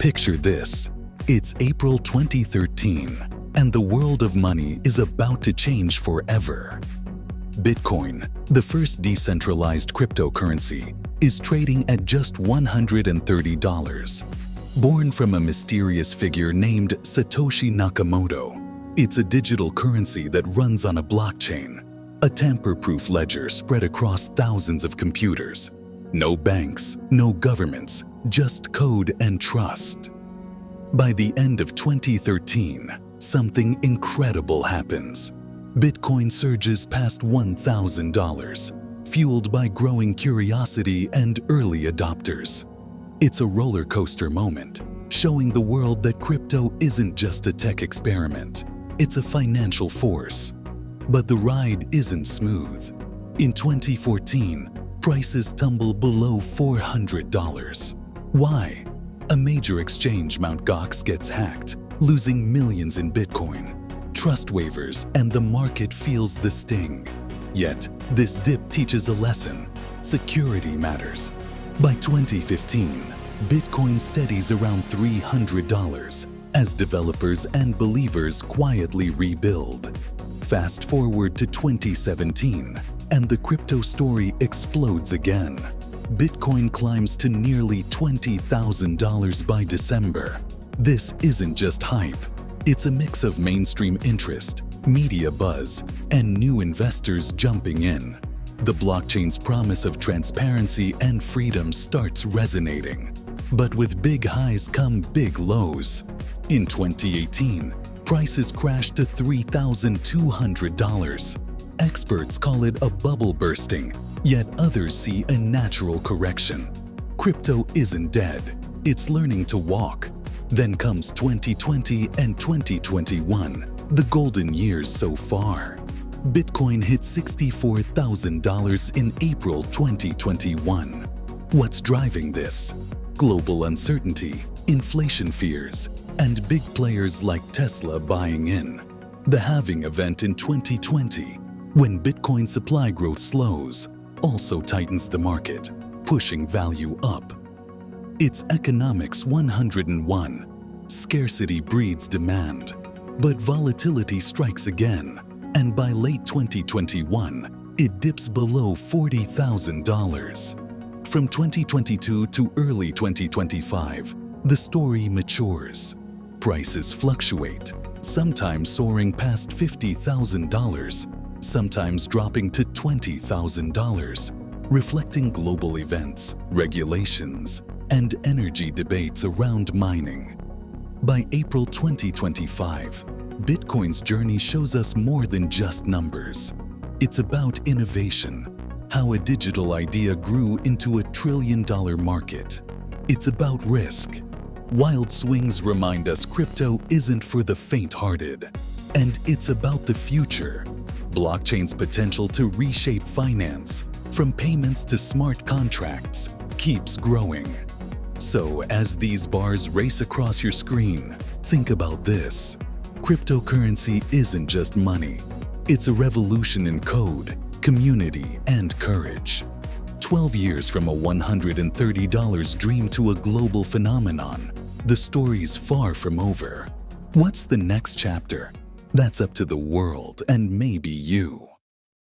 Picture this. It's April 2013, and the world of money is about to change forever. Bitcoin, the first decentralized cryptocurrency, is trading at just $130. Born from a mysterious figure named Satoshi Nakamoto, it's a digital currency that runs on a blockchain, a tamper-proof ledger spread across thousands of computers. No banks, no governments, just code and trust. By the end of 2013, something incredible happens. Bitcoin surges past $1,000, fueled by growing curiosity and early adopters. It's a roller coaster moment, showing the world that crypto isn't just a tech experiment, it's a financial force. But the ride isn't smooth. In 2014, prices tumble below $400. Why? A major exchange, Mt. Gox, gets hacked, losing millions in Bitcoin. Trust waivers, and the market feels the sting. Yet, this dip teaches a lesson. Security matters. By 2015, Bitcoin steadies around $300 as developers and believers quietly rebuild. Fast forward to 2017, and the crypto story explodes again. Bitcoin climbs to nearly $20,000 by December. This isn't just hype. It's a mix of mainstream interest, media buzz, and new investors jumping in. The blockchain's promise of transparency and freedom starts resonating. But with big highs come big lows. In 2018, prices crashed to $3,200. Experts call it a bubble bursting, yet others see a natural correction. Crypto isn't dead, it's learning to walk. Then comes 2020 and 2021, the golden years so far. Bitcoin hit $64,000 in April 2021. What's driving this? Global uncertainty, inflation fears, and big players like Tesla buying in. The halving event in 2020, when Bitcoin supply growth slows, also tightens the market, pushing value up. It's economics 101. Scarcity breeds demand. But volatility strikes again, and by late 2021, it dips below $40,000. From 2022 to early 2025, the story matures. Prices fluctuate, sometimes soaring past $50,000, sometimes dropping to $20,000, reflecting global events, regulations, and energy debates around mining. By April 2025, Bitcoin's journey shows us more than just numbers. It's about innovation, how a digital idea grew into a trillion-dollar market. It's about risk. Wild swings remind us crypto isn't for the faint-hearted. And it's about the future. Blockchain's potential to reshape finance, from payments to smart contracts, keeps growing. So as these bars race across your screen, think about this. Cryptocurrency isn't just money. It's a revolution in code, community, and courage. 12 years from a $130 dream to a global phenomenon, the story's far from over. What's the next chapter? That's up to the world and maybe you.